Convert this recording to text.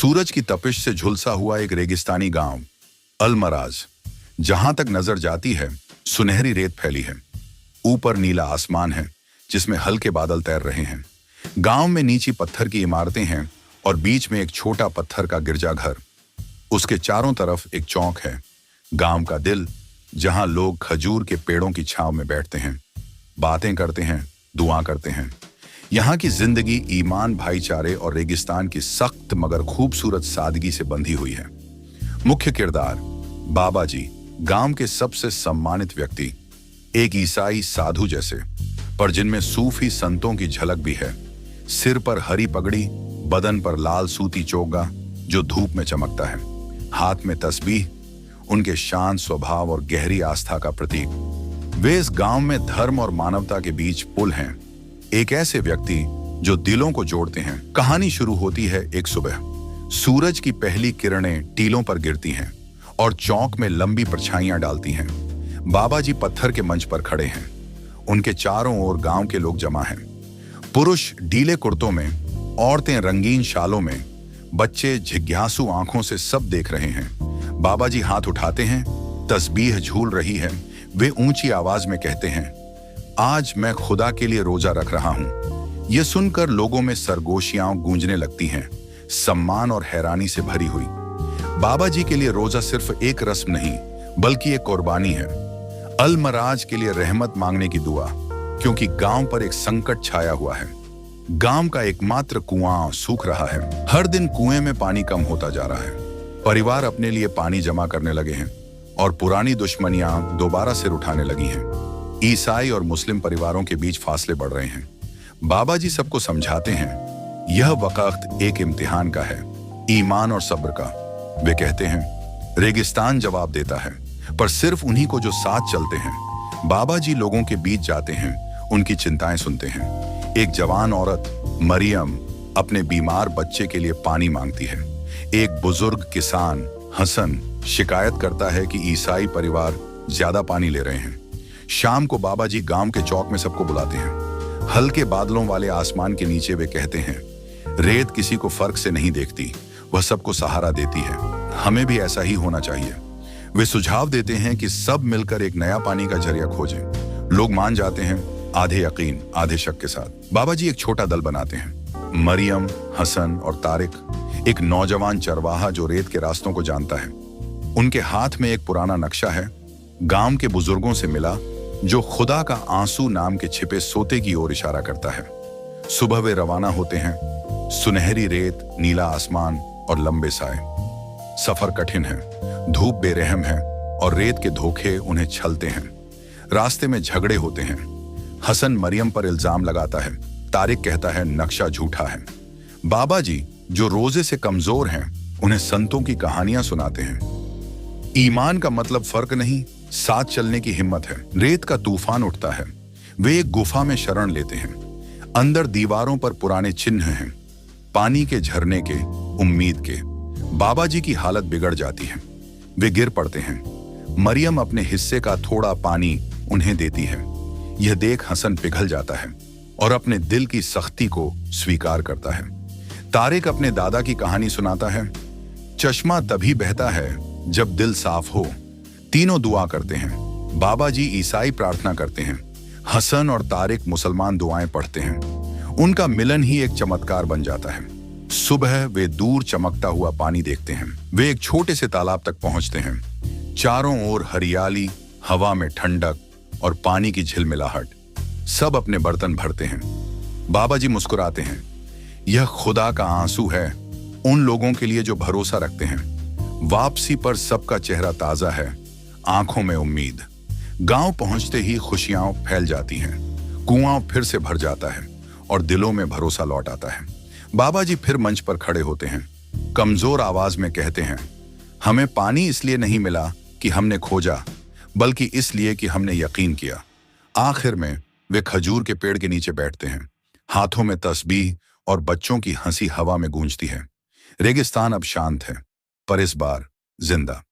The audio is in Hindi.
सूरज की तपिश से झुलसा हुआ एक रेगिस्तानी गांव, अलमराज। जहां तक नजर जाती है सुनहरी रेत फैली है। ऊपर नीला आसमान है जिसमें हल्के बादल तैर रहे हैं। गांव में नीची पत्थर की इमारतें हैं और बीच में एक छोटा पत्थर का गिरजाघर। उसके चारों तरफ एक चौक है, गांव का दिल, जहां लोग खजूर के पेड़ों की छांव में बैठते हैं, बातें करते हैं, दुआ करते हैं। यहाँ की जिंदगी ईमान, भाईचारे और रेगिस्तान की सख्त मगर खूबसूरत सादगी से बंधी हुई है। मुख्य किरदार बाबा जी, गांव के सबसे सम्मानित व्यक्ति, एक ईसाई साधु जैसे, पर जिनमें सूफी संतों की झलक भी है। सिर पर हरी पगड़ी, बदन पर लाल सूती चोगा जो धूप में चमकता है, हाथ में तस्बीह, उनके शांत स्वभाव और गहरी आस्था का प्रतीक। वे इस गांव में धर्म और मानवता के बीच पुल हैं, एक ऐसे व्यक्ति जो दिलों को जोड़ते हैं। कहानी शुरू होती है एक सुबह। सूरज की पहली किरणें टीलों पर गिरती हैं और चौक में लंबी परछाइयां डालती हैं। बाबा जी पत्थर के मंच पर खड़े हैं। उनके चारों ओर गांव के लोग जमा हैं। पुरुष ढीले कुर्तों में, औरतें रंगीन शालों में, बच्चे जिज्ञासु आंखों से सब देख रहे हैं। बाबा जी हाथ उठाते हैं, तस्बीह झूल रही है। वे ऊंची आवाज में कहते हैं, आज मैं खुदा के लिए रोजा रख रहा हूं। यह सुनकर लोगों में सरगोशियां गूंजने लगती हैं, सम्मान और हैरानी से भरी हुई। बाबा जी के लिए रोजा सिर्फ एक रस्म नहीं, बल्कि एक कुर्बानी है। अलमराज के लिए रहमत मांगने की दुआ, क्योंकि गांव पर एक संकट छाया हुआ है। गांव का एकमात्र कुआं सूख रहा है। हर दिन कुएं में पानी कम होता जा रहा है। परिवार अपने लिए पानी जमा करने लगे हैं और पुरानी दुश्मनियां दोबारा सिर उठाने लगी हैं। ईसाई और मुस्लिम परिवारों के बीच फासले बढ़ रहे हैं। बाबा जी सबको समझाते हैं, यह वक्त एक इम्तिहान का है, ईमान और सब्र का। वे कहते हैं, रेगिस्तान जवाब देता है, पर सिर्फ उन्हीं को जो साथ चलते हैं। बाबा जी लोगों के बीच जाते हैं, उनकी चिंताएं सुनते हैं। एक जवान औरत मरियम अपने बीमार बच्चे के लिए पानी मांगती है। एक बुजुर्ग किसान हसन शिकायत करता है कि ईसाई परिवार ज्यादा पानी ले रहे हैं। शाम को बाबा जी गांव के चौक में सबको बुलाते हैं। हल्के बादलों वाले आसमान के नीचे वे कहते हैं, रेत किसी को फर्क से नहीं देखती, वह सबको सहारा देती है। हमें भी ऐसा ही होना चाहिए। वे सुझाव देते हैं कि सब मिलकर एक नया पानी का जरिया खोजें। लोग मान जाते हैं, आधे यकीन आधे शक के साथ। बाबा जी एक छोटा दल बनाते हैं। मरियम, हसन और तारिक, एक नौजवान चरवाहा जो रेत के रास्तों को जानता है। उनके हाथ में एक पुराना नक्शा है, गांव के बुजुर्गों से मिला, जो खुदा का आंसू नाम के छिपे सोते की ओर इशारा करता है। सुबह वे रवाना होते हैं। सुनहरी रेत, नीला आसमान और लंबे साए। सफर कठिन है, धूप बेरहम है और रेत के धोखे उन्हें छलते हैं। रास्ते में झगड़े होते हैं। हसन मरियम पर इल्जाम लगाता है, तारिक कहता है नक्शा झूठा है। बाबा जी जो रोजे से कमजोर हैं, उन्हें संतों की कहानियां सुनाते हैं। ईमान का मतलब फर्क नहीं, साथ चलने की हिम्मत है। रेत का तूफान उठता है। वे एक गुफा में शरण लेते हैं। अंदर दीवारों पर पुराने चिन्ह हैं, पानी के झरने के, उम्मीद के। बाबा जी की हालत बिगड़ जाती है। वे गिर पड़ते हैं। मरियम अपने हिस्से का थोड़ा पानी उन्हें देती है। यह देख हसन पिघल जाता है और अपने दिल की सख्ती को स्वीकार करता है। तारिक अपने दादा की कहानी सुनाता है, चश्मा तभी बहता है जब दिल साफ हो। तीनों दुआ करते हैं। बाबा जी ईसाई प्रार्थना करते हैं। हसन और तारिक मुसलमान दुआएं पढ़ते हैं। उनका मिलन ही एक चमत्कार बन जाता है। सुबह वे दूर चमकता हुआ पानी देखते हैं। वे एक छोटे से तालाब तक पहुंचते हैं। चारों ओर हरियाली, हवा में ठंडक और पानी की झिलमिलाहट। सब अपने बर्तन भरते हैं। बाबा जी मुस्कुराते हैं, यह खुदा का आंसू है उन लोगों के लिए जो भरोसा रखते हैं। वापसी पर सबका चेहरा ताजा है, आंखों में उम्मीद। गांव पहुंचते ही खुशियां फैल जाती हैं। कुआं फिर से भर जाता है और दिलों में भरोसा लौट आता है। बाबा जी फिर मंच पर खड़े होते हैं। कमजोर आवाज में कहते हैं, हमें पानी इसलिए नहीं मिला कि हमने खोजा, बल्कि इसलिए कि हमने यकीन किया। आखिर में वे खजूर के पेड़ के नीचे बैठते हैं। हाथों में तस्बीह और बच्चों की हंसी हवा में गूंजती है। रेगिस्तान अब शांत है, पर इस बार जिंदा।